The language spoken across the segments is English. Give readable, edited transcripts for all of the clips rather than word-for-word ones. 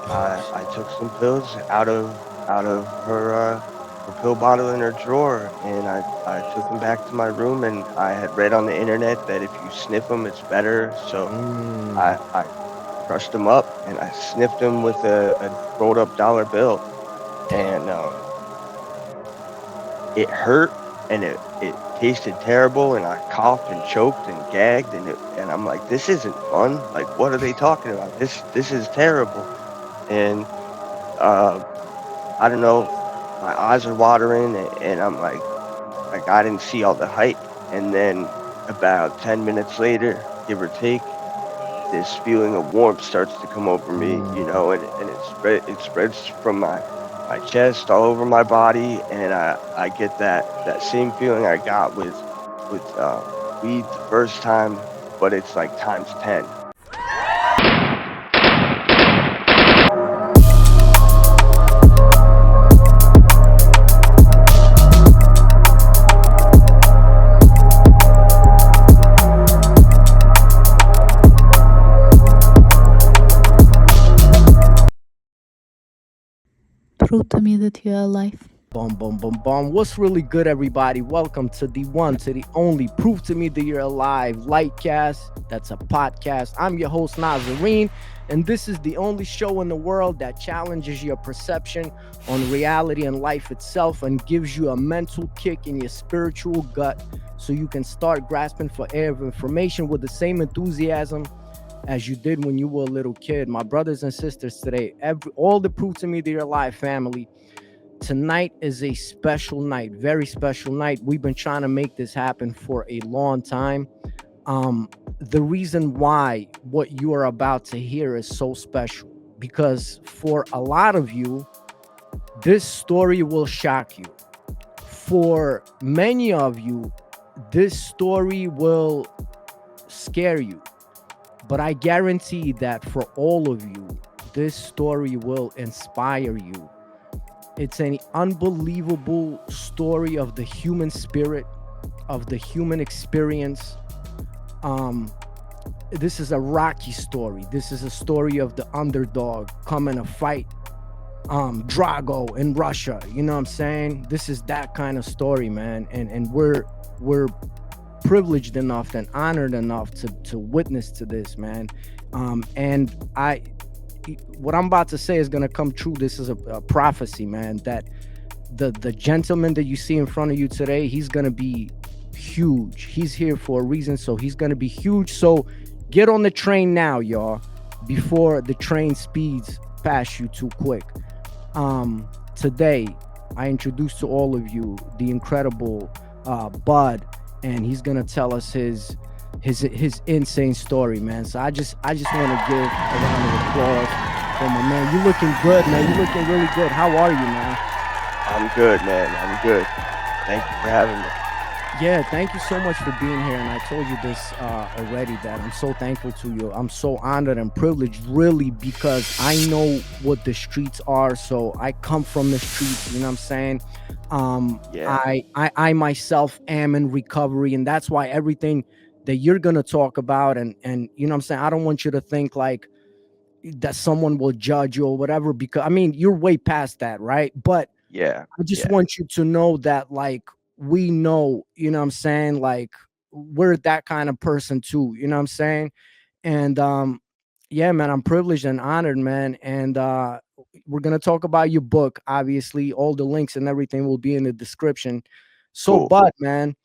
I took some pills out of her pill bottle in her drawer, and I took them back to my room, and I had read on the internet that if you sniff them, it's better. So Mm. I crushed them up and I sniffed them with a rolled up dollar bill, and it hurt and it tasted terrible, and I coughed and choked and gagged, and I'm like, this isn't fun. Like, what are they talking about? This is terrible. And uh, I don't know, my eyes are watering, and I'm like I didn't see all the hype. And then about 10 minutes later, give or take, this feeling of warmth starts to come over me, Mm. and it spreads from my chest all over my body, and I get that same feeling I got with weed the first time, but it's like times 10. Prove to me that you're alive. Boom, boom, boom, boom. What's really good, everybody? Welcome to the one, to the only Proof to Me that You're Alive Lightcast. That's a podcast. I'm your host, NazareN, and this is the only show in the world that challenges your perception on reality and life itself and gives you a mental kick in your spiritual gut so you can start grasping for air of information with the same enthusiasm as you did when you were a little kid. My brothers and sisters today, all the Proof to Me that You're Alive family, tonight is a special night, very special night. We've been trying to make this happen for a long time. The reason why what you are about to hear is so special because for a lot of you, this story will shock you. For many of you, this story will scare you. But I guarantee that for all of you, this story will inspire you. It's an unbelievable story of the human spirit, of the human experience. Um, this is a Rocky story. This is a story of the underdog coming to fight Drago in Russia. You know what I'm saying? This is that kind of story, man. And we're privileged enough and honored enough to witness to this, man. And what I'm about to say is gonna come true. This is a prophecy, man. That the gentleman that you see in front of you today, he's gonna be huge. He's here for a reason, so he's gonna be huge. So get on the train now, y'all, before the train speeds past you too quick. Today, I introduce to all of you the incredible Bud, and he's gonna tell us his insane story, man. So I just want to give a round of applause for my man. You looking good, man. You looking really good. How are you, man? I'm good, man. I'm good. Thank you for having me. Yeah, thank you so much for being here. And I told you this already that I'm so thankful to you. I'm so honored and privileged, really, because I know what the streets are. So I come from the streets. You know what I'm saying? Yeah. I myself am in recovery, and that's why everything that you're gonna talk about, and you know what I'm saying. I don't want you to think like that someone will judge you or whatever, because I mean you're way past that, right? But Yeah. I just Yeah. want you to know that, like, we know, you know what I'm saying? Like, we're that kind of person too, you know what I'm saying? And yeah, man, I'm privileged and honored, man. And we're gonna talk about your book. Obviously, all the links and everything will be in the description. So, Cool. but man,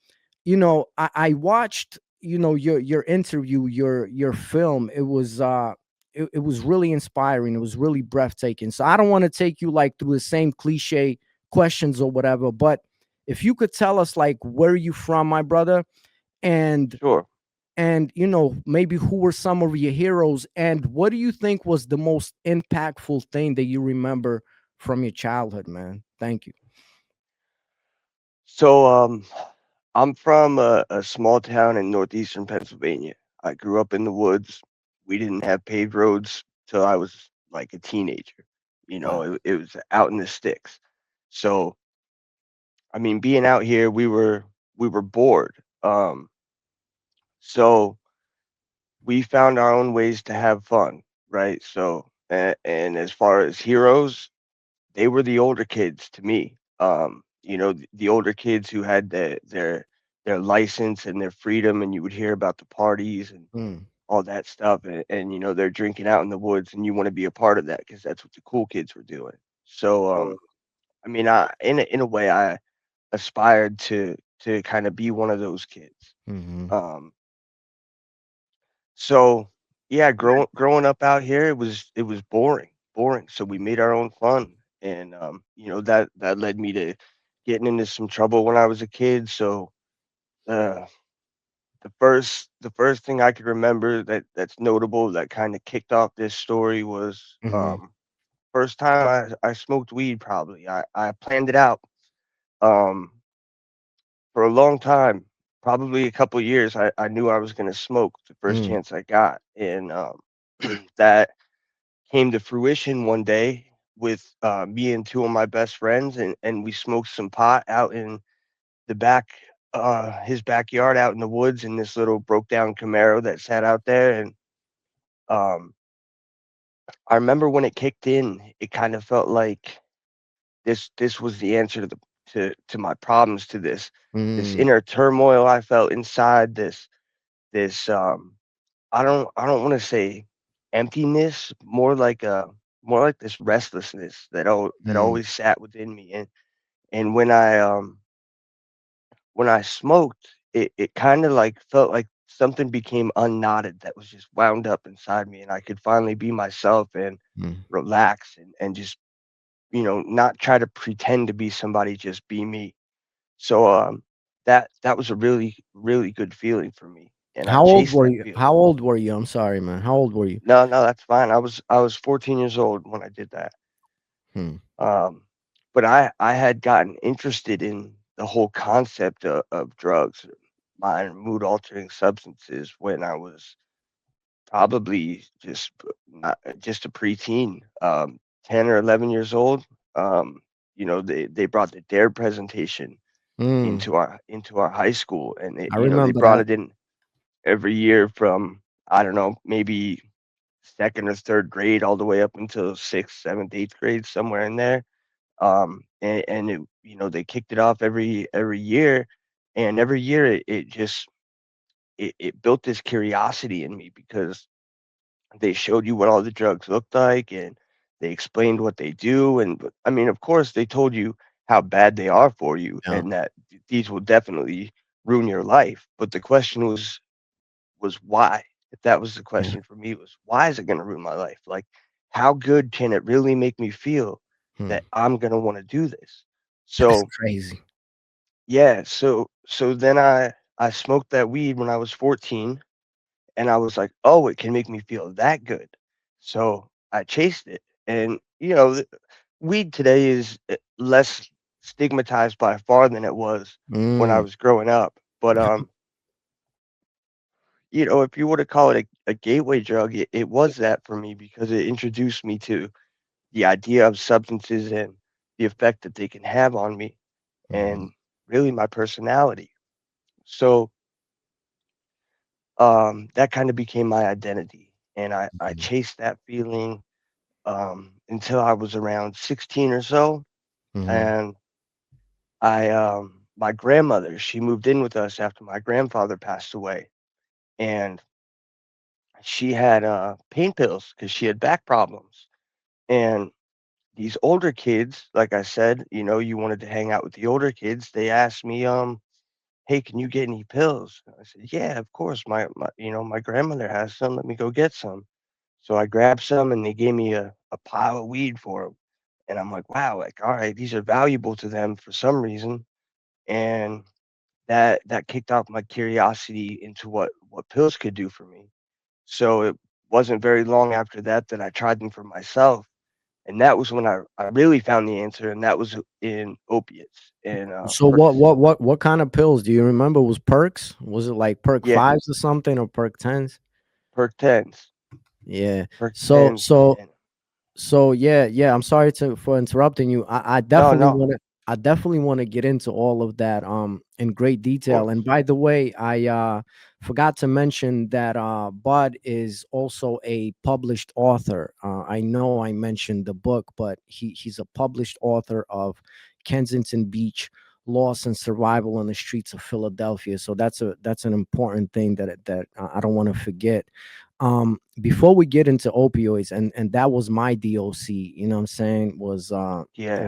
I watched, your interview, your film. It was really inspiring. It was really breathtaking. So I don't want to take you like through the same cliche questions or whatever, but if you could tell us like where you from, my brother, and Sure. maybe who were some of your heroes, and what do you think was the most impactful thing that you remember from your childhood, man? Thank you. So, I'm from a small town in northeastern Pennsylvania. I grew up in the woods. We didn't have paved roads till I was like a teenager. Wow. It was out in the sticks. So, I mean, being out here, we were bored. So we found our own ways to have fun, right? So And as far as heroes, they were the older kids to me. The older kids who had their license and their freedom, and you would hear about the parties and Mm, all that stuff, and they're drinking out in the woods, and you want to be a part of that because that's what the cool kids were doing. So, I mean, in a way, I aspired to kind of be one of those kids. mm-hmm, Um, so yeah, growing up out here, it was boring. So we made our own fun, and that led me to getting into some trouble when I was a kid. So uh, the first thing I could remember that's notable that kind of kicked off this story was mm-hmm, first time I smoked weed. Probably I planned it out. Um, for a long time, probably a couple years, I knew I was gonna smoke the first mm, chance I got, and that came to fruition one day with me and two of my best friends, and we smoked some pot out in the back, his backyard, out in the woods, in this little broke down Camaro that sat out there, and um, I remember when it kicked in, it kind of felt like this was the answer to my problems, to this mm, inner turmoil I felt inside, this I don't want to say emptiness, more like this restlessness that mm, always sat within me, and when I smoked, it kind of like felt like something became unknotted that was just wound up inside me, and I could finally be myself and mm. relax, and just not try to pretend to be somebody, just be me. So that was a really really good feeling for me, and I How old chased were that you? feeling. How old were you? I'm sorry, man. How old were you? No, no, that's fine. I was 14 years old when I did that. Hmm. Um, but I had gotten interested in the whole concept of drugs, minor mood altering substances, when I was probably just a preteen, 10 or 11 years old. They brought the Dare presentation Mm, into our high school, and I they remember brought that. it in every year from, I don't know, maybe second or third grade all the way up until sixth, seventh, eighth grade, somewhere in there. And they kicked it off every year, and every year it just it built this curiosity in me, because they showed you what all the drugs looked like, and they explained what they do, and I mean, of course, they told you how bad they are for you, Yeah, and that these will definitely ruin your life. But the question was why? If that was the yeah. question for me, was why is it gonna ruin my life? Like, how good can it really make me feel Hmm. that I'm gonna wanna do this? That's So, crazy. yeah, so then I smoked that weed when I was 14, and I was like, "Oh, it can make me feel that good." So, I chased it, and, weed today is, less stigmatized by far than it was when I Mm, was growing up, but, if you were to call it a gateway drug, it was that for me, because it introduced me to the idea of substances and the effect that they can have on me, mhm, and really my personality. So that kind of became my identity, and I mhm, chased that feeling until I was around 16 or so, mhm, and my grandmother, she moved in with us after my grandfather passed away, and she had pain pills because she had back problems. And these older kids, like I said, you wanted to hang out with the older kids. They asked me, "Hey, can you get any pills?" I said, "Yeah, of course. My grandmother has some. Let me go get some." So I grabbed some, and they gave me a pile of weed for them. And I'm like, wow, like, all right, these are valuable to them for some reason. And that kicked off my curiosity into what pills could do for me. So it wasn't very long after that I tried them for myself, and that was when I really found the answer, and that was in opiates and, So what kind of pills do you remember? Was perks? Was it like perk yeah, fives or something, or perk tens? Perk 10s, Yeah. Perk So 10s, so and so yeah, yeah. I'm sorry to for interrupting you. I no, definitely no, want to. I definitely want to get into all of that in great of detail. And course. by the way, I Forgot to mention that Bud is also a published author. I know I mentioned the book, but he's a published author of Kensington Beach: Loss and Survival on the Streets of Philadelphia. So that's an important thing that I don't want to forget. Before we get into opioids, and that was my DOC, you know what I'm saying, Yeah.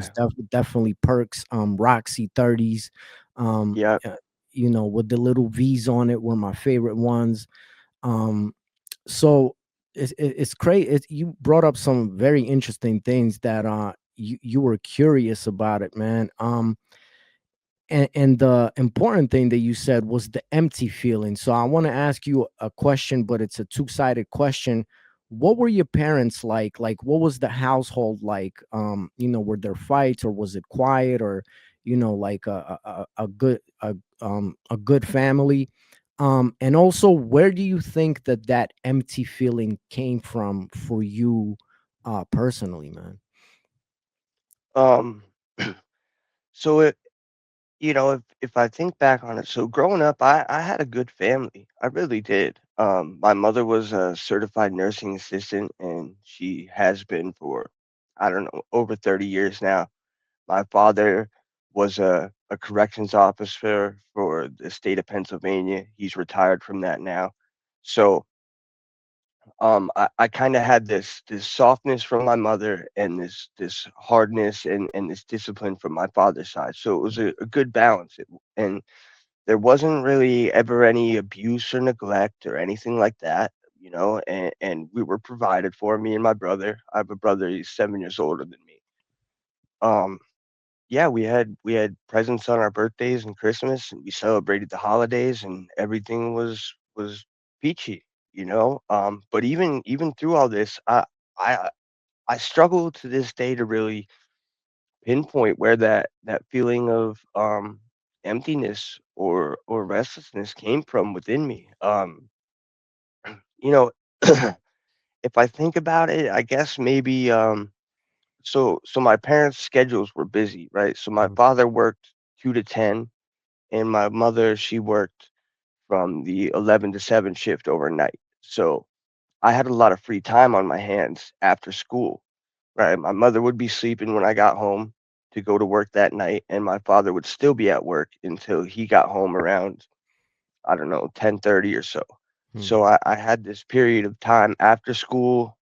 definitely Perks, Roxy 30s, um Yep. uh, with the little V's on it were my favorite ones. um so it's crazy. You brought up some very interesting things that you were curious about it, man. And the important thing that you said was the empty feeling. So I want to ask you a question, but it's a two-sided question. What were your parents like? Like, what was the household like? Were there fights, or was it quiet, or like a good a good family? And also, where do you think that empty feeling came from for you, personally, man? Um, so if I think back on it, so growing up, I had a good family. I really did. My mother was a certified nursing assistant, and she has been for, I don't know, over 30 years now. My father was a corrections officer for the state of Pennsylvania. He's retired from that now. So I kind of had this softness from my mother, and this hardness and this discipline from my father's side. So it was a good balance. And there wasn't really ever any abuse or neglect or anything like that, and we were provided for, me and my brother. I have a brother, he's 7 years older than me. Um, yeah, we had presents on our birthdays and Christmas, and we celebrated the holidays, and everything was peachy, But even through all this, I I struggle to this day to really pinpoint where that feeling of emptiness or restlessness came from within me. You know, if I think about it, I guess maybe so my parents' schedules were busy, right? So my Mhm. father worked 2 to 10, and my mother, she worked from the 11 to 7 shift overnight. So I had a lot of free time on my hands after school, right? My mother would be sleeping when I got home to go to work that night, and my father would still be at work until he got home around, I don't know, 10:30 or so. So Mhm. I had this period of time after school.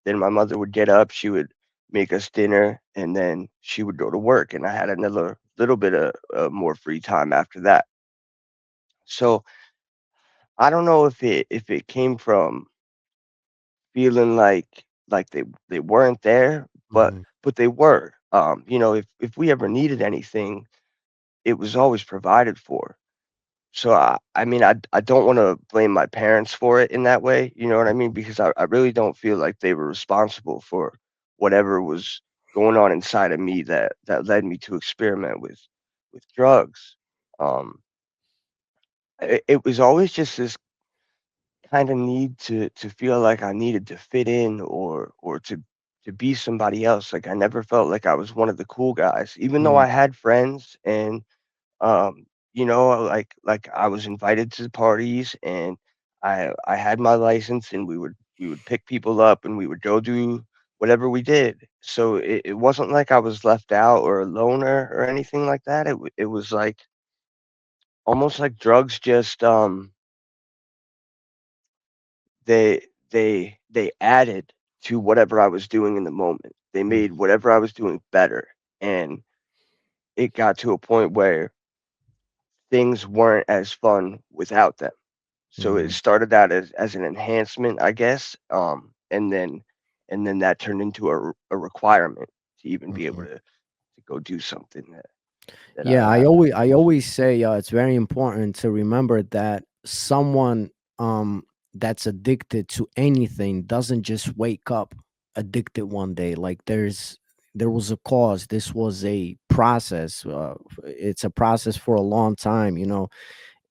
Then my mother would get up, she would make us dinner, and then she would go to work, and I had another little bit of more free time after that. So I don't know if it came from feeling like they weren't there, but Mhm. but they were. If we ever needed anything, it was always provided for. So I mean, I don't wanna blame my parents for it in that way, you know what I mean? Because I really don't feel like they were responsible for whatever was going on inside of me that led me to experiment with drugs. Um, it was always just this kinda need to feel like I needed to fit in or to be somebody else. Like, I never felt like I was one of the cool guys, even though Mhm. I had friends and like I was invited to parties, and I had my license, and we would pick people up, and we would go do whatever we did. So it wasn't like I was left out or a loner or anything like that. It was like almost like drugs just they added to whatever I was doing in the moment. They made Mhm. whatever I was doing better, and it got to a point where things weren't as fun without them. So it Mhm. started out as an enhancement, I guess, and then that turned into a requirement to even be able Mhm. to go do something that I Yeah, would I have to. always say it's very important to remember that someone that's addicted to anything doesn't just wake up addicted one day. Like there was a cause. This was a process. It's a process for a long time.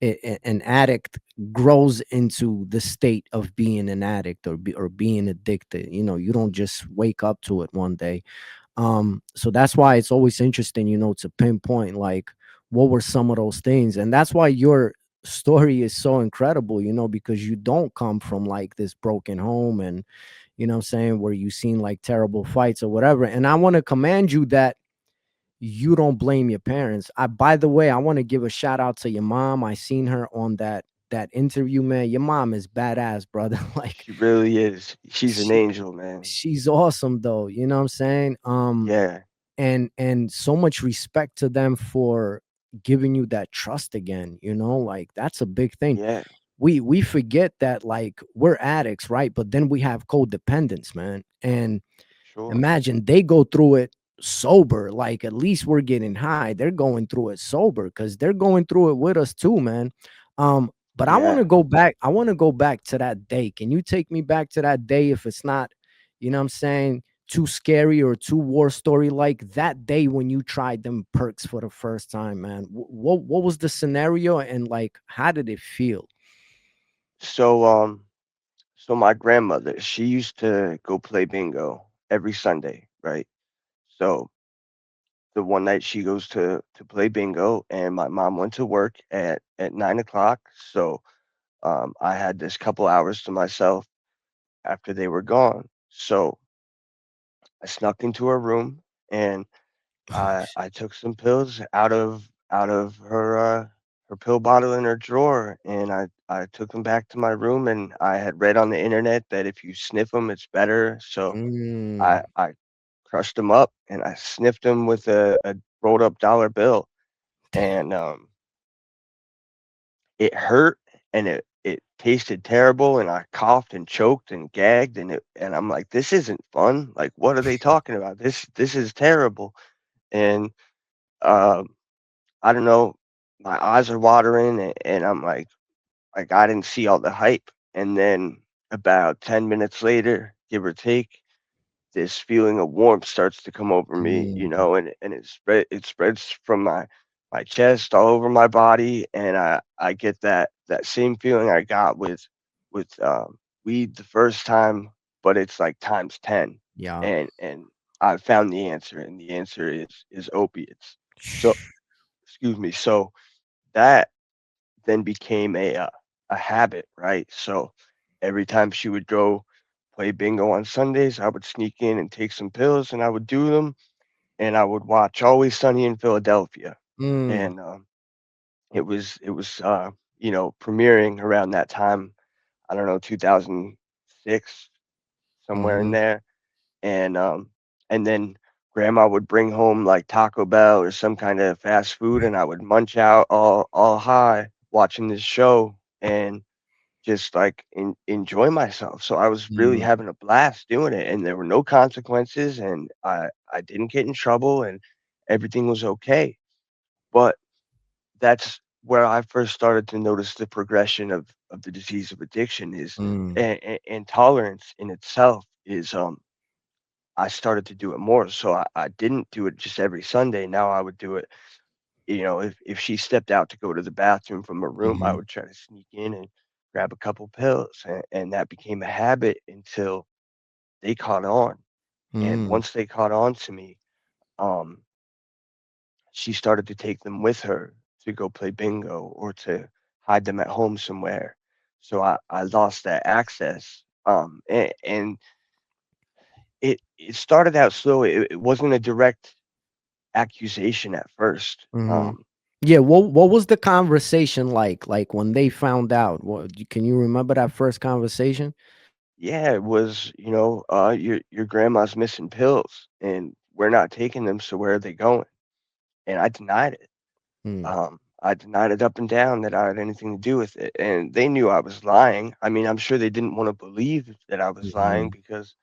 An addict grows into the state of being an addict, or being addicted. You don't just wake up to it one day. So that's why it's always interesting, to pinpoint like what were some of those things. And that's why story is so incredible, because you don't come from like this broken home, and I'm saying, where you seen like terrible fights or whatever. And I want to commend you that you don't blame your parents. By the way, I want to give a shout out to your mom. I seen her on that interview, man. Your mom is badass, brother. Like, She really is. She's an she angel, man. she's awesome though, you know what I'm saying? Yeah, And so much respect to them for giving you that trust again, like that's a big thing. yeah, We forget that, like, we're addicts, right? But then we have codependence, man. And sure. imagine they go through it sober. Like, at least we're getting high. They're going through it sober because they're going through it with us too, man. But I want Yeah. to go back. I want to go back to that day. Can you take me back to that day if it's not, what I'm saying, too scary or too war story, like that day when you tried them perks for the first time, man? What was the scenario, and like how did it feel? So, so my grandmother, she used to go play bingo every Sunday, right? So the one night she goes to play bingo, and my mom went to work at 9 o'clock. So I had this couple hours to myself after they were gone. So I snuck into her room and I took some pills out of her pill bottle in her drawer, and I took them back to my room, and I had read on the internet that if you sniff them, it's better. So Mm, I crushed them up and I sniffed them with a rolled up dollar bill, damn. and it hurt and it tasted terrible, and I coughed and choked and gagged, and I'm like, this isn't fun. Like, what are they talking about? This is terrible. And um I don't know, my eyes are watering, and I'm like I didn't see all the hype. And then about 10 minutes later, give or take, this feeling of warmth starts to come over me, Mm, and it spreads from my chest all over my body, and I get that same feeling I got with weed the first time, but it's like times 10. yeah. And I found the answer, and the answer is opiates. So, excuse me. So that then became a habit, right? So every time she would go play bingo on Sundays, I would sneak in and take some pills, and I would do them, and I would watch Always Sunny in Philadelphia, Mm, and it was premiering around that time. I don't know, 2006, somewhere in mhm, there, and then grandma would bring home like Taco Bell or some kind of fast food, and I would munch out all high watching this show and just like enjoy myself. So I was really mm, having a blast doing it, and there were no consequences, and I didn't get in trouble, and everything was okay. But that's where I first started to notice the progression of the disease of addiction is, mm, and tolerance in itself is I started to do it more. So I didn't do it just every Sunday. Now I would do it, if she stepped out to go to the bathroom from her room, I mhm, would try to sneak in and grab a couple pills. And that became a habit until they caught on. And mm, once they caught on to me, um, she started to take them with her to go play bingo or to hide them at home somewhere. So I lost that access. And it started out slow. It wasn't a direct accusation at first. mhm. Yeah, what was the conversation like when they found out? Can you remember that first conversation? Yeah, it was, your grandma's missing pills and we're not taking them, so where are they going? And I denied it. Mm, I denied it up and down that I had anything to do with it. And they knew I was lying. I mean, I'm sure they didn't want to believe that I was lying mhm, because,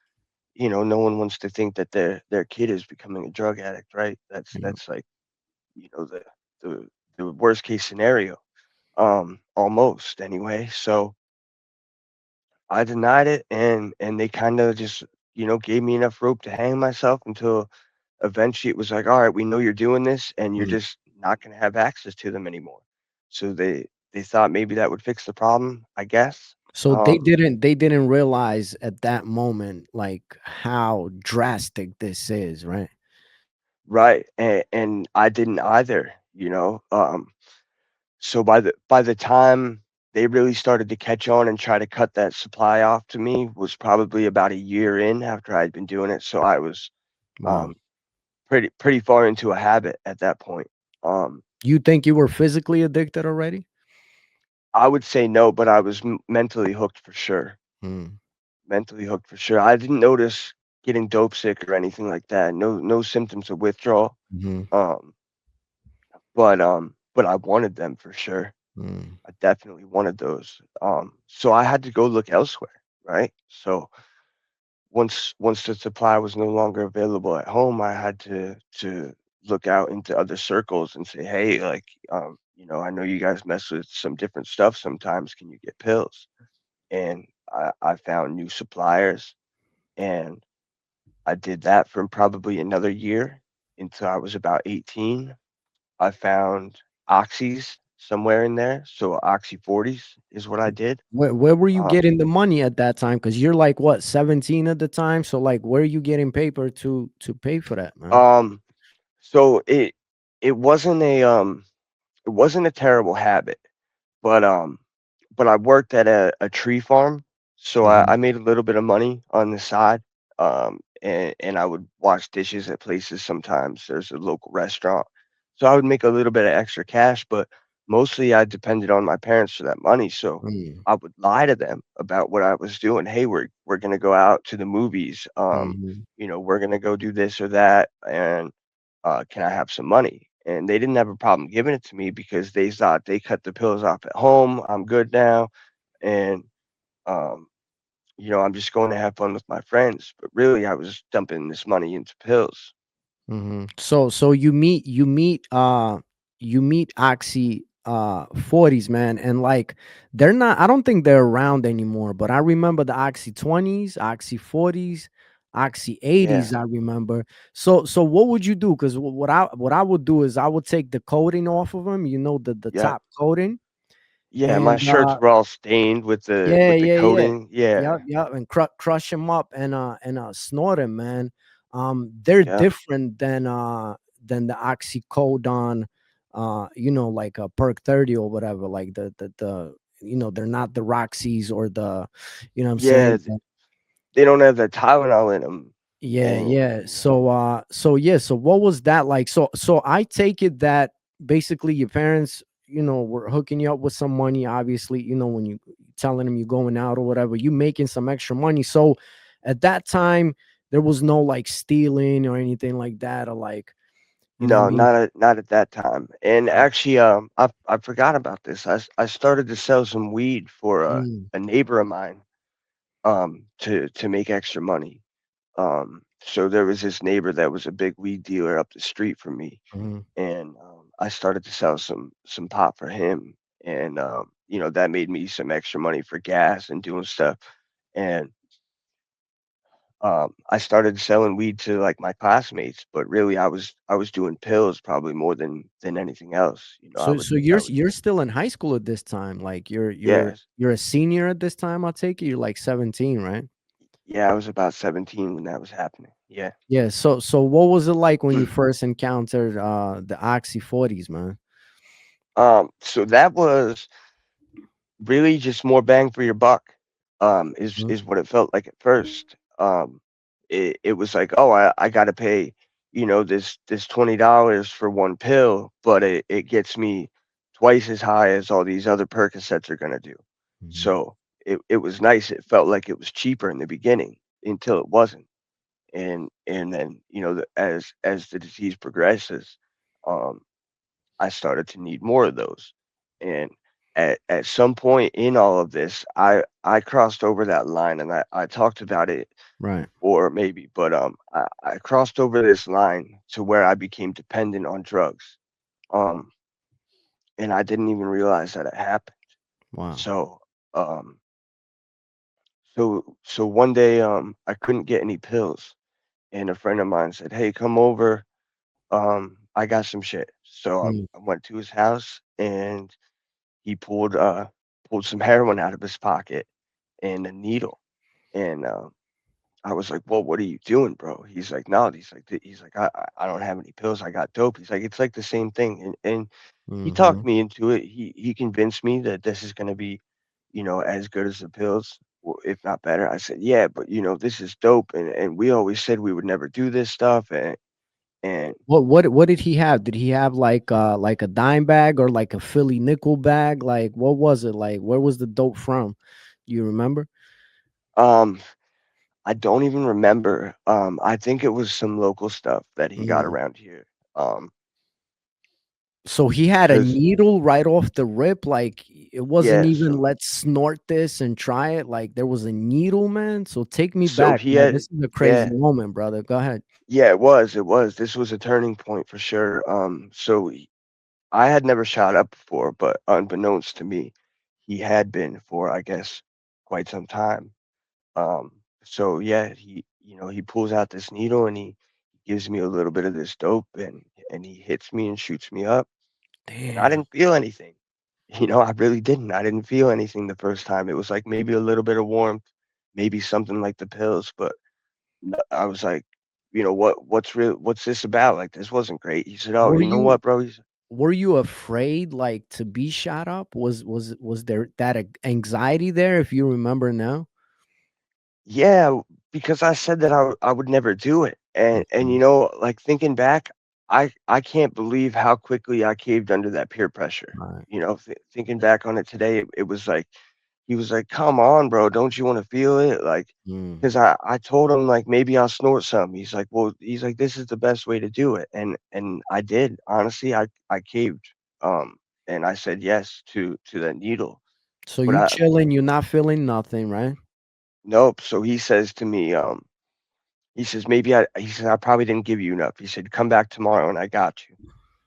no one wants to think that their kid is becoming a drug addict, right? yeah. That's like, the the worst case scenario. Almost anyway. So I denied it, and they kinda just, gave me enough rope to hang myself until eventually it was like, "Alright, we know you're doing this, and you're Mm. just not gonna have access to them anymore." So they thought maybe that would fix the problem, I guess. So they didn't realize at that moment like how drastic this is, right? Right, and I didn't either, you know? So by the time they really started to catch on and try to cut that supply off to me was probably about a year in after I'd been doing it. So I was Wow. um, pretty far into a habit at that point. Um, You think you were physically addicted already? I would say no, but I was mentally hooked for sure. Mm. Mentally hooked for sure. I didn't notice getting dope sick or anything like that. No symptoms of withdrawal. Mhm. Um, but I wanted them for sure. Mm. I definitely wanted those. So I had to go look elsewhere, right? So once the supply was no longer available at home, I had to look out into other circles and say, hey, like, I know you guys mess with some different stuff sometimes. Can you get pills? And I found new suppliers, and I did that for probably another year until I was about 18. I found oxys somewhere in there, so oxy 40s is what I did. Where were you Um, getting the money at that time? Because you're like what, 17 at the time? So like where are you getting paper to pay for that, man? um, so it wasn't a terrible habit, but I worked at a tree farm, so I Mhm. made a little bit of money on the side. And I would wash dishes at places sometimes. There's a local restaurant, so I would make a little bit of extra cash, but mostly I depended on my parents for that money. So Mm. I would lie to them about what I was doing. Hey, we're gonna go out to the movies. Mhm. We're gonna go do this or that, and can I have some money? And they didn't have a problem giving it to me because they thought they cut the pills off at home. I'm good now. And, um, I'm just going to have fun with my friends. But really, I was dumping this money into pills. So you meet Oxy 40s, man, and like they're not, I don't think they're around anymore, but I remember the Oxy 20s, Oxy 40s, Oxy Yeah. 80s, I remember. So what would you do? Because what I would do is I would take the coating off of them, the Yep. top coating, Yeah. My and shirts were all stained with the yeah, with the yeah, yeah. coating. Yeah. Yep, yep, and crush them up and snort them, man. They're Yep. different than the oxycodone, like a perk 30 or whatever. Like they're not the Roxys or the, you know what I'm Yeah. saying? They don't have the Tylenol in them. Yeah, And, yeah. So yeah, so what was that like? So I take it that basically your parents, were hooking you up with some money, obviously, when you telling them you're going out or whatever, you making some extra money. So at that time, there was no like stealing or anything like that, or like, you know what I no, mean? not at that time. And actually, I forgot about this. I started to sell some weed for Mm, a neighbor of mine, to make extra money. So there was this neighbor that was a big weed dealer up the street from me, mhm. and I started to sell some pot for him, and that made me some extra money for gas and doing stuff. And I started selling weed to like my classmates, but really I was doing pills probably more than anything else. I So would so I you're would you're still in high school at this time, like yes. you're a senior at this time. I'll take it. You're like 17, right? Yeah, I was about 17 when that was happening. Yeah. Yeah, so what was it like when you first encountered the Oxy 40s, man? So that was really just more bang for your buck, is Mhm, is what it felt like at first. It was like, oh, I got to pay, this $20 for one pill, but it gets me twice as high as all these other Percocets are gonna do. mhm. So it was nice. It felt like it was cheaper in the beginning until it wasn't, and then as the disease progresses, um, I started to need more of those. And at some point in all of this, I crossed over that line, and I talked about it Right. before maybe, but I crossed over this line to where I became dependent on drugs. Um and I didn't even realize that it happened. Wow. So um so one day I couldn't get any pills, and a friend of mine said, "Hey, come over. I got some shit." So Mm, I went to his house, and he pulled some heroin out of his pocket and a needle, and, I was like, "Well, what are you doing, bro?" He's like, "No." He's like, I don't have any pills. I got dope." He's like, "It's like the same thing." And he talked Hmm. me into it. He convinced me that this is gonna be, as good as the pills, if not better. I said, "Yeah, but this is dope, and we always said we would never do this stuff." And What did he have? Did he have like a dime bag or like a Philly nickel bag? Like what was it? Like where was the dope from? You remember? um, I don't even remember. I think it was some local stuff that he got Mm. around here. Um, So he had a cause needle right off the rip. Like it wasn't yeah, even let's snort this and try it. Like there was a needle, man. So take me so back, he man. had This is a crazy yeah. moment, brother. Go ahead. Yeah, it was. This was a turning point for sure. I had never shot up before, but unbeknownst to me, he had been for, I guess, quite some time. Um, so yeah, he pulls out this needle and he gives me a little bit of this dope and he hits me and shoots me up, and I Damn. didn't feel anything. I really didn't. I didn't feel anything the first time. It was like maybe a little bit of warmth, maybe something like the pills, but I was like, what's this about? Like, this wasn't great. He said, "Oh, Were you know you what, bro?" were you afraid like to be shot up? Was there that anxiety there if you remember now? Yeah, because I said that I would never do it. And Mhm. like thinking back, I can't believe how quickly I caved under that peer pressure. Right. Thinking back on it today, it was like he was like, "Come on, bro, don't you want to feel it?" Like, Mm. because I told him like maybe I'll snort some. He's like, "Well," he's like, "This is the best way to do it," and I did. Honestly, I caved, um, and I said yes to that needle. So But you chilling, you're not feeling nothing, right? nope. So he says to me, he says, he said, "I probably didn't give you enough." He said, "Come back tomorrow and I got you."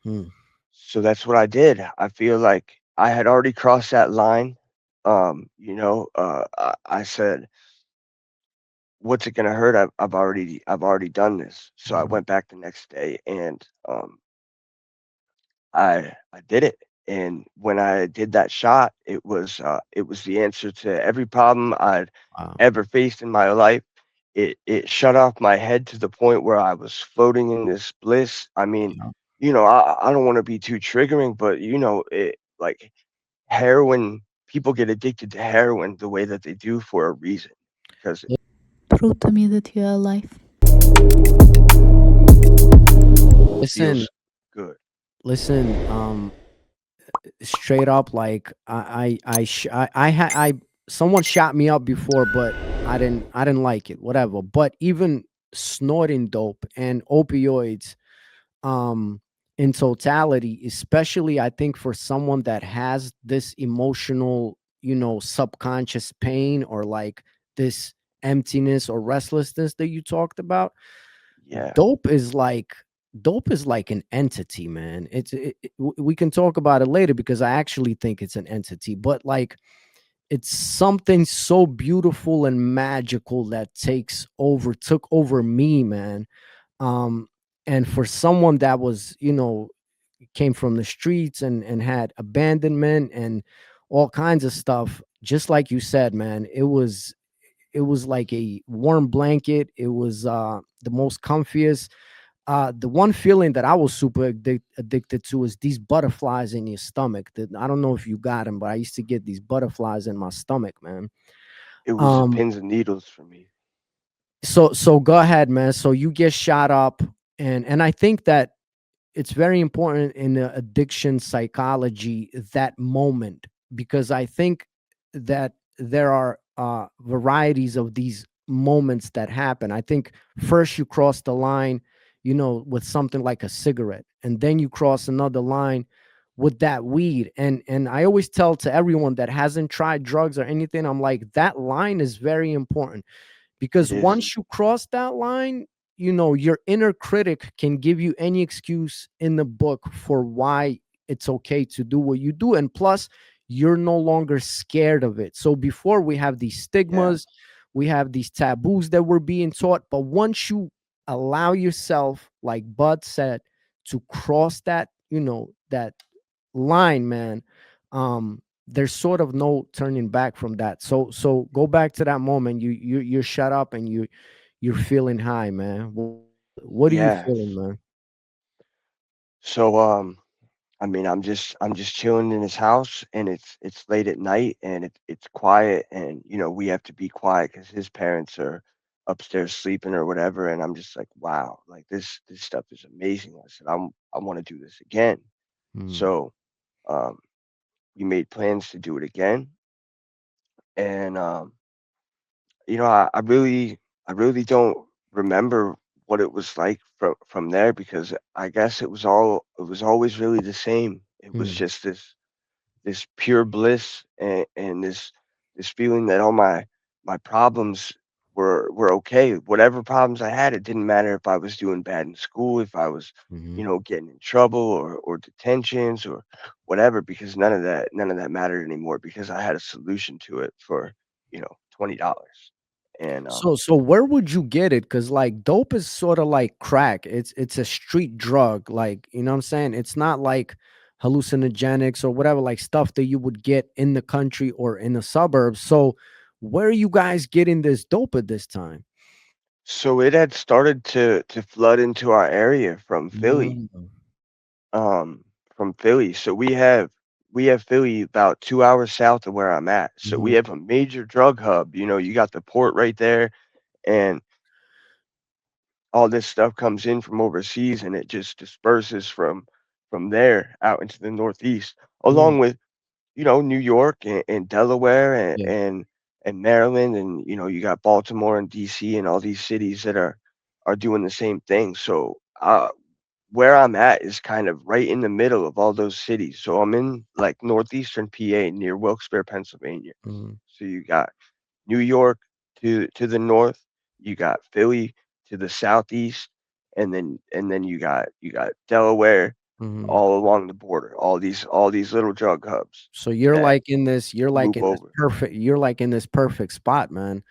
Mm. So that's what I did. I feel like I had already crossed that line. I said, "What's it gonna hurt? I've already done this." So I Mhm. went back the next day and I did it. And when I did that shot, it was the answer to every problem I'd Wow. ever faced in my life. It shut off my head to the point where I was floating in this bliss. I mean, Yeah. I don't want to be too triggering, but it like heroin. People get addicted to heroin the way that they do for a reason because it Prove to me that you are alive. Listen, feels good. listen, straight up, like I someone shot me up before, but I didn't like it, whatever. But even snorting dope and opioids, um, in totality, especially I think for someone that has this emotional, subconscious pain or like this emptiness or restlessness that you talked about, Yeah, dope is like dope is like an entity, man. We can talk about it later because I actually think it's an entity, but like it's something so beautiful and magical that took over me, man. um and for someone that was, came from the streets and had abandonment and all kinds of stuff, just like you said, man, it was like a warm blanket. It was the most comfiest. The one feeling that I was super addicted to is these butterflies in your stomach. That I don't know if you got them, but I used to get these butterflies in my stomach, man. it was the Um, pins and needles for me. so go ahead, man. So you get shot up, and I think that it's very important in the addiction psychology, that moment, because I think that there are varieties of these moments that happen. I think first you cross the line, with something like a cigarette, and then you cross another line with that weed. And I always tell to everyone that hasn't tried drugs or anything, I'm like, that line is very important, It because is. once you cross that line, your inner critic can give you any excuse in the book for why it's okay to do what you do. And plus, you're no longer scared of it. So before, we have these Yeah, stigmas, we have these taboos that we're being taught, but once you allow yourself, like Bud said, to cross that line, man, there's sort of no turning back from that. So go back to that moment. You're shut up and you're feeling high, man? What are you feeling, Yes. man? So I mean, I'm just chilling in his house, and it's late at night, and it's quiet, and we have to be quiet because his parents are upstairs sleeping or whatever, and I'm just like, wow, like this stuff is amazing. I said, I want to do this again. Mm, So um, we made plans to do it again, and I really don't remember what it was like from there because I guess it was always really the same. It was mm, just this pure bliss and this feeling that all my problems were okay. Whatever problems I had, it didn't matter if I was doing bad in school, if I was, mhm. getting in trouble or detentions or whatever, because none of that mattered anymore because I had a solution to it for, $20. And So where would you get it? Because like dope is sort of like crack. It's a street drug. Like, you know what I'm saying? It's not like hallucinogenics or whatever, like stuff that you would get in the country or in the suburbs. So where are you guys getting this dope at this time? so it had started to flood into our area Mm, um, from Philly. So we have Philly about 2 hours south of where I'm at. So we mhm, have a major drug hub. You got the port right there, and all this stuff comes in from overseas, and it just disperses from there out into the Northeast, mm, along with New York and Delaware yeah. and Maryland, and you got Baltimore and DC and all these cities that are doing the same thing. So where I'm at is kind of right in the middle of all those cities. So I'm in like northeastern PA near Wilkes-Barre, Pennsylvania. Mhm, So you got New York to the north, you got Philly to the southeast, and then you got Delaware mhm. all along the border. All these little drug hubs So you're that like in this, loop over. you're like in this perfect spot, man.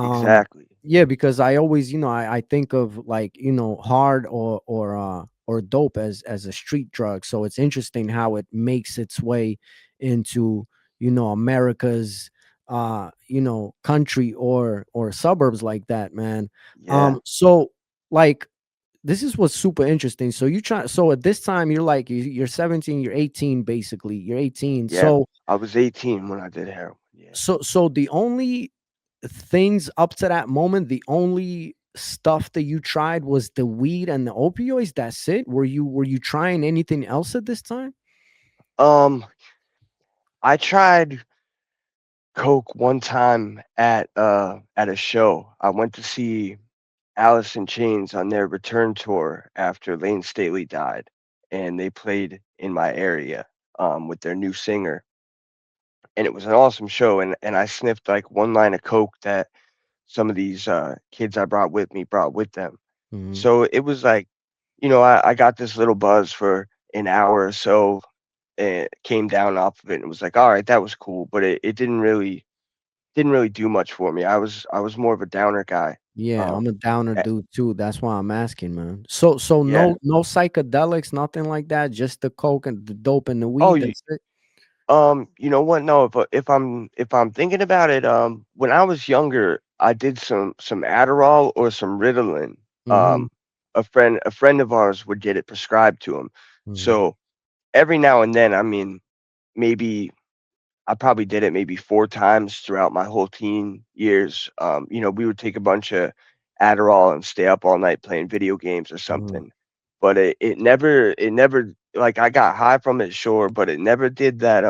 Exactly. Yeah, because I always, I think of like, hard or dope as a street drug. So it's interesting how it makes its way into, America's country or suburbs like that, man. Yeah. So like this is what's super interesting. So so at this time you're like you're 17, you're 18 basically. You're 18. Yeah. So I was 18 when I did heroin. Yeah. so the only things up to that moment, the only stuff that you tried was the weed and the opioids. That's it. Were you trying anything else at this time? Um, I tried coke one time at a show. I went to see Alice in Chains on their return tour after Lane Staley died, and they played in my area with their new singer, and it was an awesome show. And I sniffed like one line of coke that some of these kids I brought with me brought with them. Mhm. So it was like, I got this little buzz for an hour or so, and came down off of it, and it was like, all right, that was cool, but it didn't really do much for me. I was more of a downer guy. Yeah, I'm Um, a downer eh, dude too. That's why I'm asking, man. So yeah. no psychedelics, nothing like that. Just the coke and the dope and the Oh, weed. That's it. you know what? No, if I'm thinking about it, when I was younger, I did some Adderall or some Ritalin. Mm-hmm. Um, a friend of ours would get it prescribed to him. Mm-hmm. So every now and then, I mean, maybe I probably did it maybe 4 times throughout my whole teen years. We would take a bunch of Adderall and stay up all night playing video games or Mm-hmm. something. But it never like I got high from it, sure, but it never did that.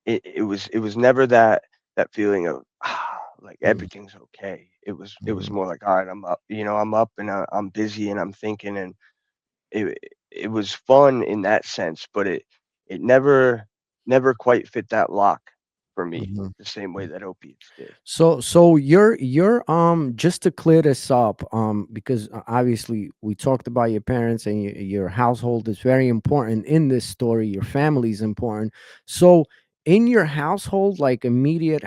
It was never that feeling of like everything's okay. It was Mm-hmm. more like, all right, I'm up and I'm busy and I'm thinking, and it it was fun in that sense, but it never quite fit that lock for me Mm-hmm. the same way that opiates did. So you're just to clear this up, because obviously we talked about your parents and your household is very important in this story. Your family is important. So in your household, like immediate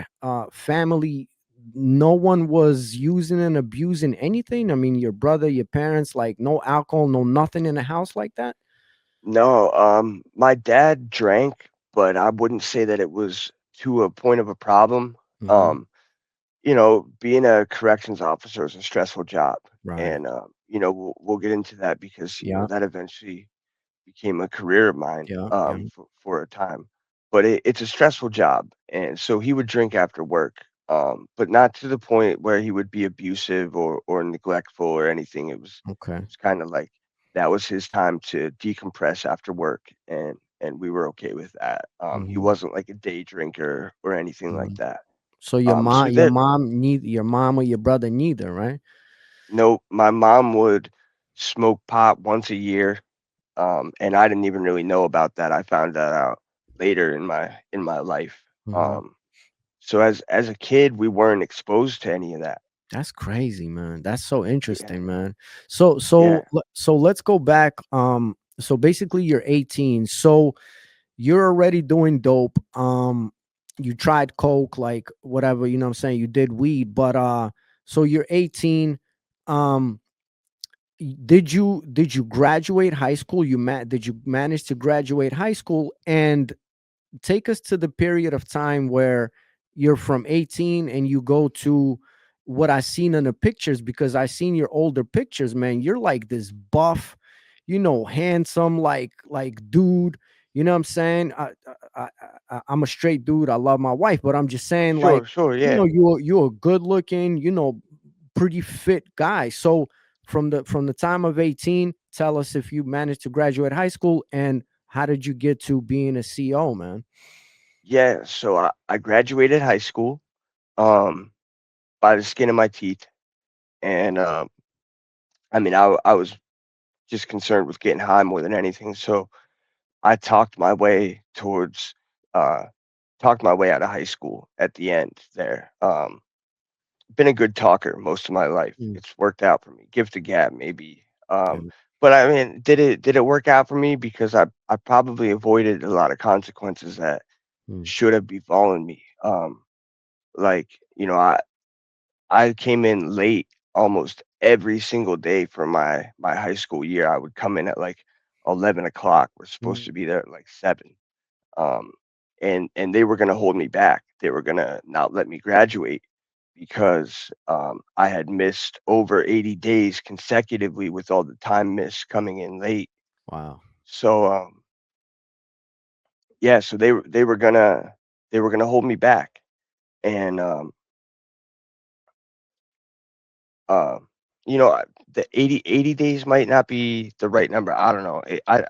family, no one was using and abusing anything. I mean, your brother, your parents, like no alcohol, no nothing in the house like that. No, my dad drank, but I wouldn't say that it was to a point of a problem. Mm-hmm. Um, being a corrections officer is a stressful job, Right. and we'll get into that because Yeah. that eventually became a career of mine Yeah. Yeah. for a time. But it's a stressful job, and so he would drink after work, but not to the point where he would be abusive or neglectful or anything. Okay. It was kind of like that was his time to decompress after work, and we were okay with that. He Hmm. wasn't like a day drinker or anything like Hmm. that. So your So mom, there, your mom or your brother neither, right? no, my mom would smoke pot once a year, and I didn't even really know about that. I found that out later in my life. Hmm. Um, so as a kid, we weren't exposed to any of that. That's crazy, man. That's so Yeah, interesting, man. So yeah, so let's go back. So basically you're 18. So you're already doing dope. You tried coke, like whatever, you know what I'm saying? You did weed, but so you're 18. Um did you graduate high school? Did you manage to graduate high school? And take us to the period of time where you're from 18 and you go to what I seen in the pictures, because I seen your older pictures, man. You're like this buff, handsome, like dude. You know what I'm saying? I'm a straight dude. I love my wife, but I'm just saying, like, sure, sure, yeah, you're a good looking, pretty fit guy. So from the time of 18, tell us if you managed to graduate high school, and how did you get to being a CO, man? yeah. So I graduated high school um, by the skin of my teeth, and I mean, I was just concerned with getting high more than anything. So I uh, talked my way out of high school at the end there. Been a good talker most of my life. Mm, It's worked out for me. Gift of gab, maybe. okay. But I mean, did it work out for me? Because I probably avoided a lot of consequences that Mm, should have befallen me. Like I came in late almost every single day for my high school year. I would come in at like 11 o'clock. We're supposed mm, to be there at like 7. Um, and they were gonna hold me back. They were gonna not let me graduate because I had missed over 80 days consecutively with all the time missed coming in late. wow. So yeah, so they were gonna hold me back, and um, the 80 days might not be the right number. I don't know.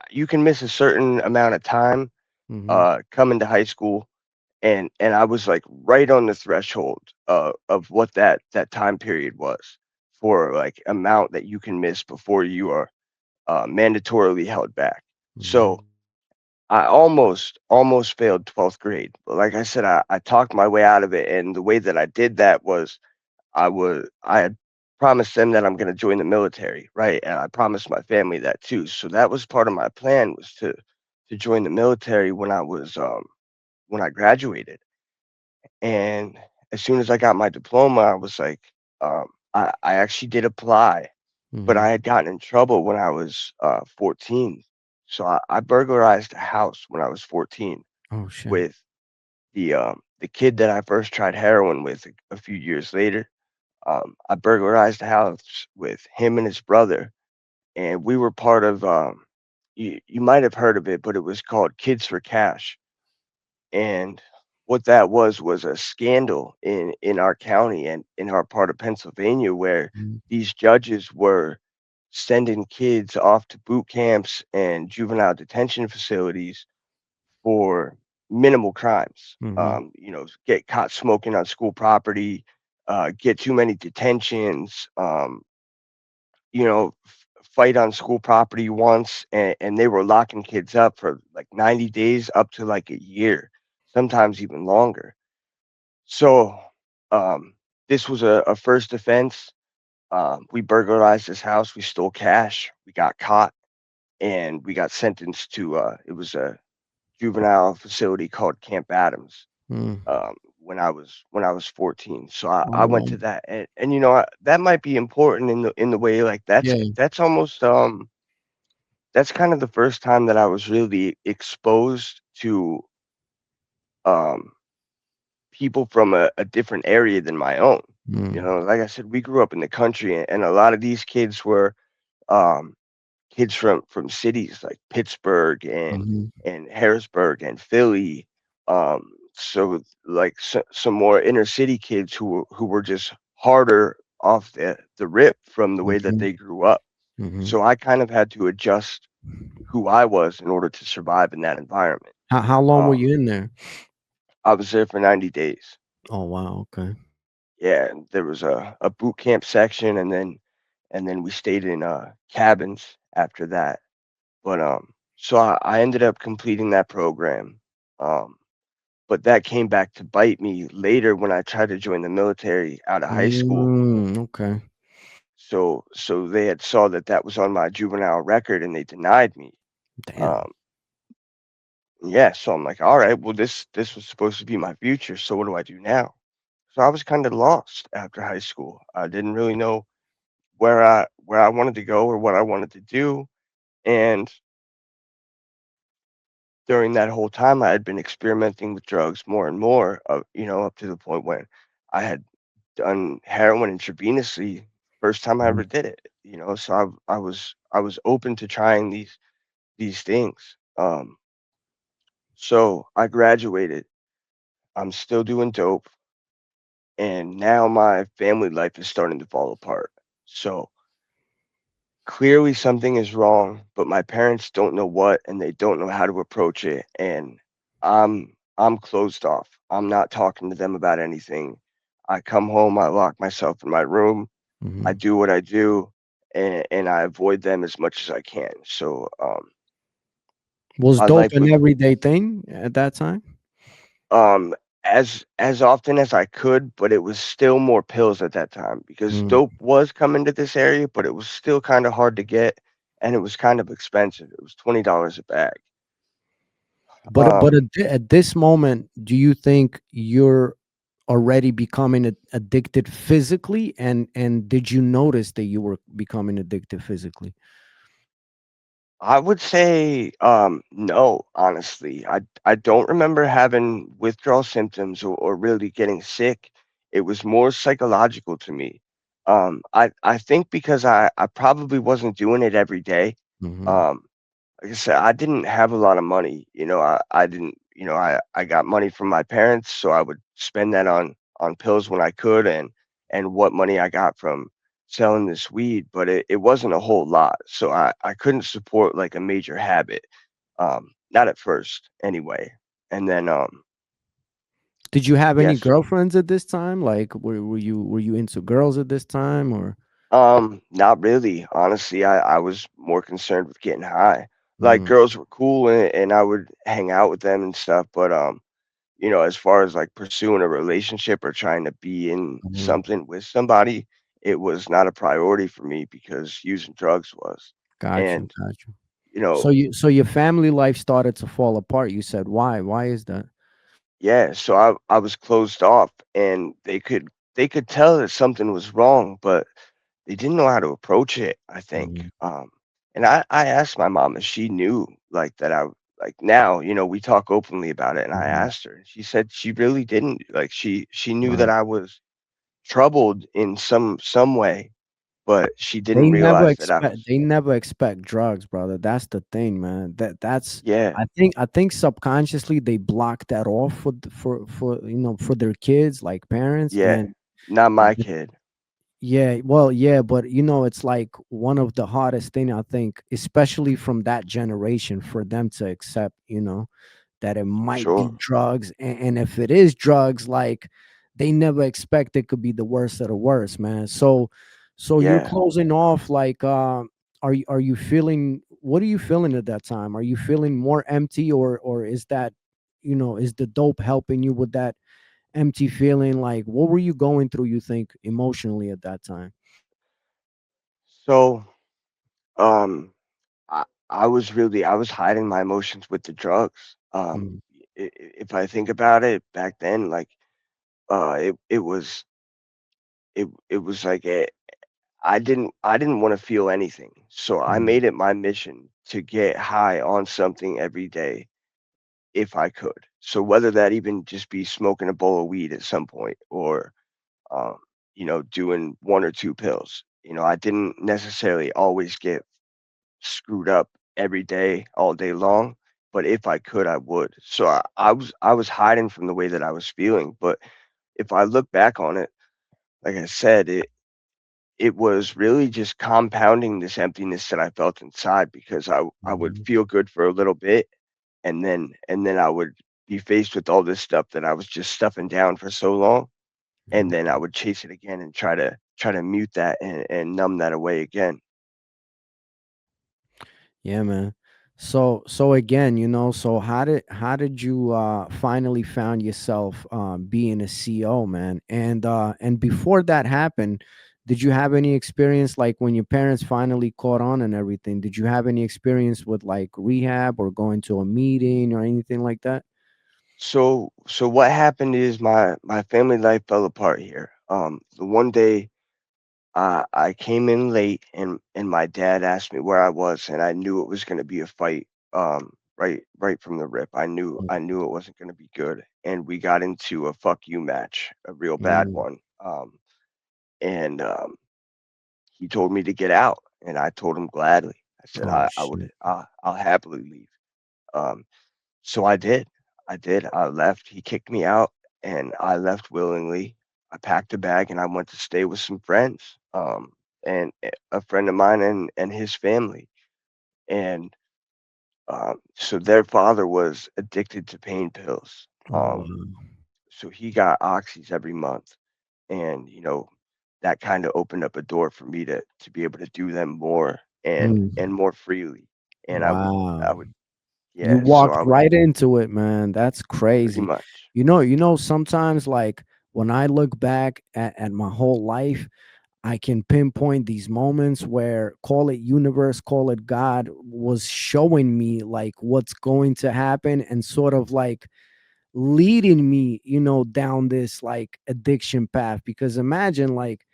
You can miss a certain amount of time Hmm. coming to high school, and I was like right on the threshold of what that time period was for like amount that you can miss before you are mandatorily held back. So Hmm. I almost failed 12th grade, but like I said, I talked my way out of it, and the way that I did that was I had promised them that I'm going to join the military, right? And I promised my family that too. So that was part of my plan, was to join the military when I graduated. And as soon as I got my diploma, I was like, I actually did apply, but Hmm. I had gotten in trouble when I was 14. So I burglarized a house when I was 14 Oh shit. with the kid that I first tried heroin with a few years later. I burglarized a house with him and his brother, and we were part of. You might have heard of it, but it was called Kids for Cash. And what that was a scandal in our county and in our part of Pennsylvania, where Mhm. these judges were sending kids off to boot camps and juvenile detention facilities for minimal crimes. Mhm. Get caught smoking on school property, get too many detentions, fight on school property once, and they were locking kids up for like 90 days up to like a year, sometimes even longer. So this was a first offense. We burglarized this house, we stole cash, we got caught, and we got sentenced to it was a juvenile facility called Camp Adams Mm. when I was 14. So I Oh went wow. to that, and that might be important in the way like Yeah. that's almost that's kind of the first time that I was really exposed to um people from a different area than my own. You Mm. know, like I said, we grew up in the country, and a lot of these kids were um, kids from cities like Pittsburgh Mhm. and Harrisburg and Philly. So like some more inner city kids who were just harder off the rip from the way that Mhm. they grew up. Mhm. So I kind of had to adjust who I was in order to survive in that environment. How long were Um, you in there? I was there for 90 days. Oh, wow, okay. Yeah, and there was a boot camp section, and then we stayed in cabins after that. But so I ended up completing that program. Um, but that came back to bite me later when I tried to join the military out of high school. Okay. So they had saw that that was on my juvenile record and they denied me. Damn. Um, yeah, so I'm like, all right, well this was supposed to be my future. So what do I do now? So I was kind of lost after high school. I didn't really know where I wanted to go or what I wanted to do. And during that whole time, I had been experimenting with drugs more and more, you know, up to the point when I had done heroin intravenously first time I ever Mhm. did it, you know, so I was open to trying these things. So I graduated. I'm still doing dope, and now my family life is starting to fall apart. So clearly something is wrong, but my parents don't know what and they don't know how to approach it, and I'm closed off. I'm not talking to them about anything. I come home, I lock myself in my room, I Mhm. do what I do, and I avoid them as much as I can. So Was my dope life an was everyday thing at that time? um as often as I could, but it was still more pills at that time because Mm. dope was coming to this area, but it was still kind of hard to get and it was kind of expensive. It was $20 a bag. But Um, at this moment, do you think you're already becoming addicted physically, and did you notice that you were becoming addicted physically? I would say no, honestly. I don't remember having withdrawal symptoms or really getting sick. It was more psychological to me. I think because I probably wasn't doing it every day. Mhm. Um, like I said, I didn't have a lot of money. You know, I didn't, you know, I got money from my parents, so I would spend that on pills when I could and what money I got from selling this weed, but it wasn't a whole lot. So I couldn't support like a major habit. Not at first anyway. And then Did you have any yes, girlfriends at this time? Like, were you into girls at this time, or? not really. Honestly, I was more concerned with getting high. Like Mm. girls were cool and I would hang out with them and stuff, but you know, as far as like pursuing a relationship or trying to be in Mhm. something with somebody, it was not a priority for me because using drugs was. Got you, And, got you. you know, So your family life started to fall apart. You said why? Why is that? yeah, so I was closed off and they could tell that something was wrong, but they didn't know how to approach it, I think. Mhm. And I asked my mom if she knew like that I like now, you know, we talk openly about it and I Mhm. asked her and she said she really didn't. Like she knew that Right. I was troubled in some way, but she didn't They never realize that I expect was they never expect drugs, brother. That's the thing, man. That's yeah, I think subconsciously they block that off for for their kids, like parents, yeah, and not my kid. yeah, well, yeah, but it's like one of the hardest thing I think, especially from that generation, for them to accept, that it might be Sure. drugs, and if it is drugs, like they never expect it could be the worst of the worst, man. So you're Yeah. closing off, like, are you feeling, what are you feeling at that time? Are you feeling more empty, or is that, is the dope helping you with that empty feeling? Like, what were you going through, you think, emotionally at that time? So, um, I was hiding my emotions with the drugs. Mm, If I think about it, back then, like, it was like I didn't want to feel anything. So I mm, made it my mission to get high on something every day if I could. So whether that even just be smoking a bowl of weed at some point, or um, doing one or two pills. I didn't necessarily always get screwed up every day, all day long, but if I could, I would. So I was hiding from the way that I was feeling, but if I look back on it, like I said, it was really just compounding this emptiness that I felt inside, because I would Mhm. feel good for a little bit, and then I would be faced with all this stuff that I was just stuffing down for so long, and then I would chase it again and try to mute that and numb that away again. Yeah, man. So again, so how did you finally found yourself being a CO, man? And before that happened, did you have any experience like when your parents finally caught on and everything? Did you have any experience with like rehab or going to a meeting or anything like that? So what happened is my family life fell apart here. The one day I came in late, and my dad asked me where I was, and I knew it was going to be a fight. Right from the rip, I knew it wasn't going to be good, and we got into a fuck you match, a real bad Mm. one. And He told me to get out, and I told him gladly. I said Oh I would shit. I'll happily leave. Um, so I did. I did. I left. He kicked me out, and I left willingly. I packed a bag and I went to stay with some friends, and a friend of mine and his family. And so their father was addicted to pain pills. Oh wow. So he got oxys every month, and that kind of opened up a door for me to be able to do them more and Mm. more freely. And I Wow. would You yeah. So walked I would right into it, man. That's pretty crazy. much Sometimes like when I look back at my whole life, I can pinpoint these moments where call it universe, call it God was showing me like what's going to happen and sort of like leading me, down this like addiction path. Because imagine like,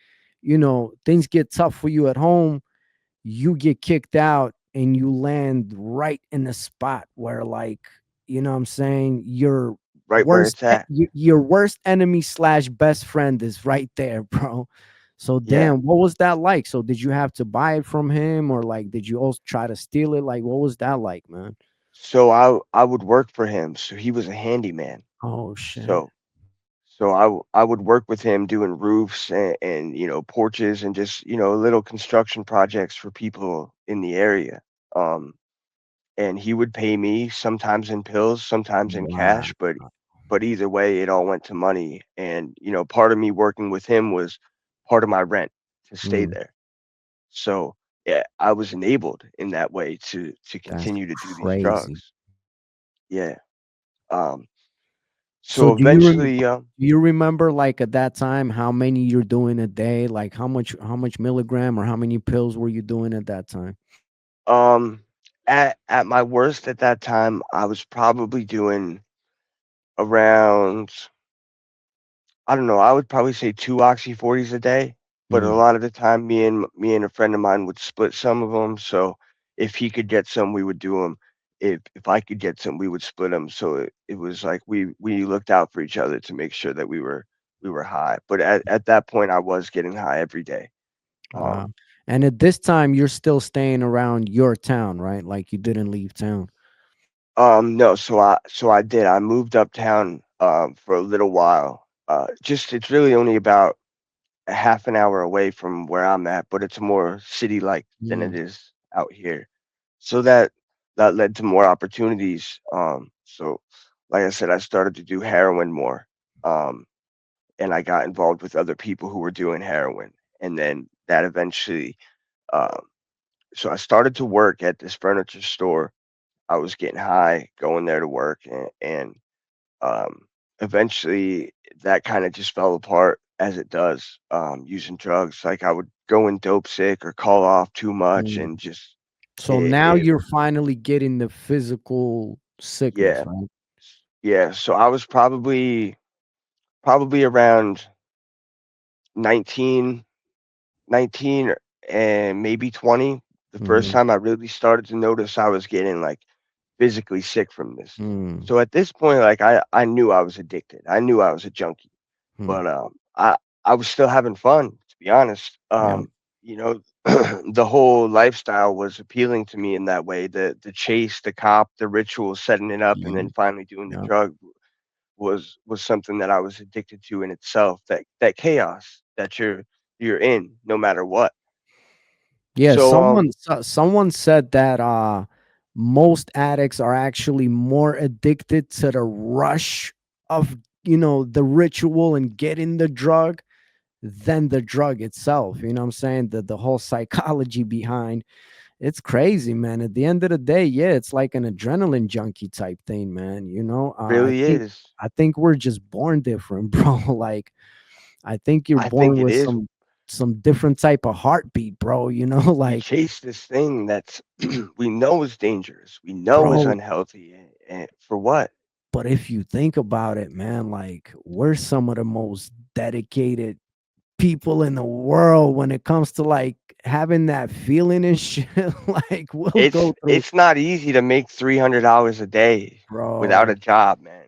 things get tough for you at home, you get kicked out and you land right in the spot where like what I'm saying, right where it's at. your worst enemy slash best friend is right there, bro. So Yeah. damn, what was that like? So did you have to buy it from him or like did you also try to steal it? Like what was that like, man? So I would work for him. So he was a handyman. Oh shit. So I would work with him doing roofs and porches and just little construction projects for people in the area. Um, and he would pay me sometimes in pills, sometimes in Wow. cash, but either way, it all went to money. And part of me working with him was part of my rent to stay Mm, there. So yeah, I was enabled in that way to that's continue to do these crazy. drugs. Yeah. Um, So so eventually, do you remember like at that time how many you're doing a day? Like how much milligram or how many pills were you doing at that time? um, at my worst at that time, I was probably doing around, I don't know, I would probably say 2 Oxy 40s a day, but a Mm, lot of the time, me and a friend of mine would split some of them. So if he could get some, we would do them. If I could get some, we would split them. So it was like we looked out for each other to make sure that we were high. But at that point, I was getting high every day. wow. Um, And at this time you're still staying around your town, right? Like you didn't leave town. no, so I did. I moved uptown for a little while. Just it's really only about a half an hour away from where I'm at, but it's more city-like than it Mm, is out here. So that led to more opportunities. So like I said, I started to do heroin more, um, and I got involved with other people who were doing heroin, and then that eventually. Um, so I started to work at this furniture store. I was getting high, going there to work, and um, eventually that kind of just fell apart as it does, using drugs. Like I would go in dope sick or call off too much mm. and just So it, now it you're finally getting the physical sickness, yeah. right? Yeah. So I was probably around 19, 19 and maybe 20 the first Hmm. time I really started to notice I was getting like physically sick from this. Mm, So at this point, like I knew I was addicted. I knew I was a junkie, mm, but I was still having fun, to be honest. yeah, You know, the whole lifestyle was appealing to me in that way. The chase, the cop, the ritual, setting it up, and yeah, then finally doing the yeah. drug was something that I was addicted to in itself. That chaos that you're in, no matter what. Yeah, So someone said that most addicts are actually more addicted to the rush of, the ritual and getting the drug than the drug itself. You know what I'm saying? The whole psychology behind it's crazy, man. At the end of the day, yeah, it's like an adrenaline junkie type thing, man. I really think is. I think we're just born different, bro. Like I think you're I think born it with is. some different type of heartbeat, bro. We Like, chase this thing that's we know is dangerous. We know is bro, unhealthy. And for what? but if you think about it, man, like we're some of the most dedicated people in the world when it comes to like having that feeling and shit. Like we'll It's go through, it's not easy to make $300 a day without a bro, job, man.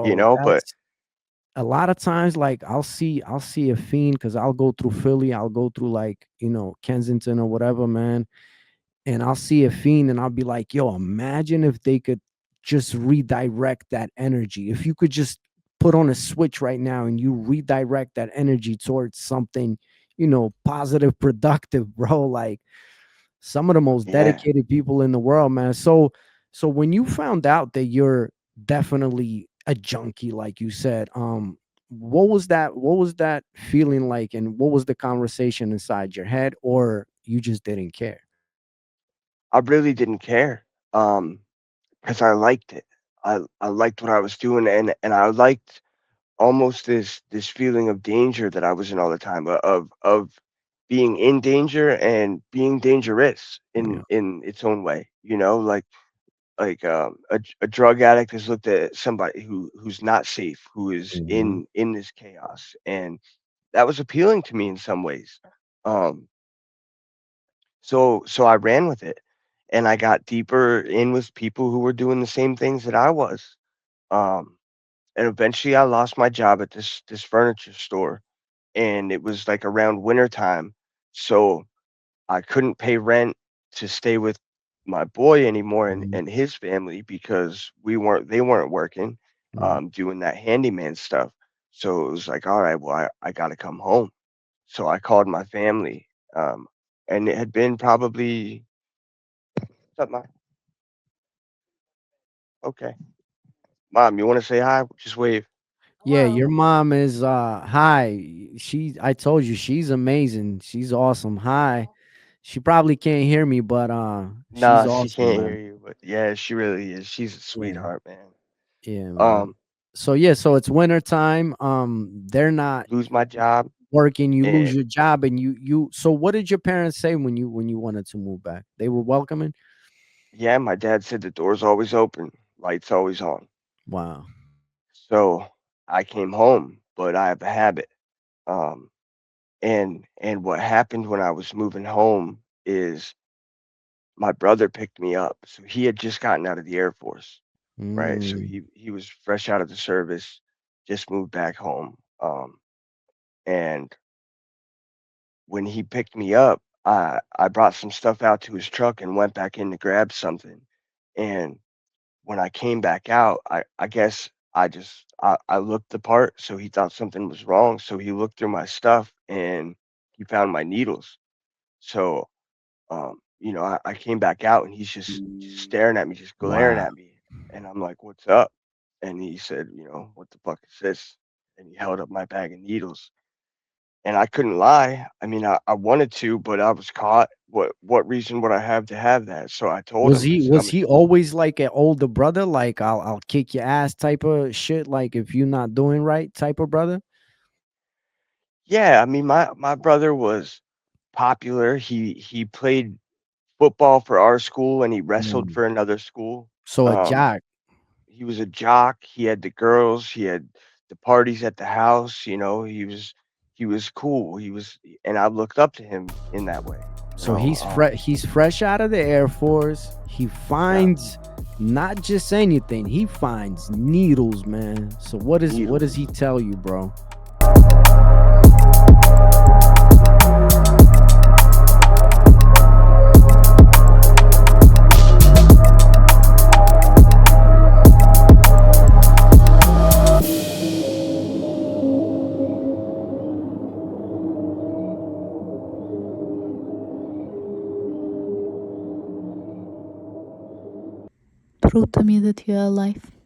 You bro. know, but That's a lot of times. Like I'll see a fiend because I'll go through Philly, I'll go through like Kensington or whatever, man, and I'll see a fiend and I'll be like, yo, imagine if they could just redirect that energy. If you could just put on a switch right now and you redirect that energy towards something, positive, productive, bro. Like some of the most yeah, dedicated people in the world, man. So when you found out that you're definitely a junkie, like you said, what was that feeling like and what was the conversation inside your head, or you just didn't care? I really didn't care. Because I liked it. I liked what I was doing, and I liked almost this feeling of danger that I was in all the time, of being in danger and being dangerous Yeah. in its own way. A drug addict is looked at as somebody who's not safe, who is Mhm. in this chaos, and that was appealing to me in some ways. Um, so I ran with it, and I got deeper in with people who were doing the same things that I was. Um, and eventually I lost my job at this furniture store, and it was like around winter time, so I couldn't pay rent to stay with my boy anymore Mhm. and his family because they weren't working, Mhm. doing that handyman stuff. So it was like, all right, well, I got to come home. So I called my family, um, and it had been probably what's up, Mom? Okay, Mom, you want to say hi? Just wave. Yeah, your mom is hi. I told you she's amazing. She's awesome. Hi. She probably can't hear me, but she's Nah, she awesome, can't hear man. you, but yeah, she really is. She's a Yeah. sweetheart, man. Yeah, man. Um, So yeah, so it's winter time. They're not lose my job, working, you lose and your job and you so what did your parents say when you wanted to move back? They were welcoming? yeah, my dad said the door's always open, lights always on. Wow. So I came home, but I have a habit. Um, and what happened when I was moving home is my brother picked me up. So he had just gotten out of the Air Force, right? So Mm. he was fresh out of the service, just moved back home. And when he picked me up, I brought some stuff out to his truck and went back in to grab something. And when I came back out, I guess I looked the part, so he thought something was wrong. So he looked through my stuff and he found my needles. So I came back out and he's just staring at me, just glaring Wow. at me. And I'm like, "What's up?" And he said, "What the fuck is this?" And he held up my bag of needles. And I couldn't lie. I mean, I wanted to, but I was caught. What reason would I have to have that? So I told Was him, I he said, was "I'm a he always like an older brother, like I'll kick your ass type of shit, like if you're not doing right type of brother? Yeah, I mean, my brother was popular. He played football for our school and he wrestled Mm. for another school. So a Um, jock. he was a jock. He had the girls. He had the parties at the house. He was cool. And I looked up to him in that way. You So know, he's fresh out of the Air Force. He yeah, finds Not just anything. He finds needles, man. So what does Needles. he tell you, bro? Prove to me that you're alive.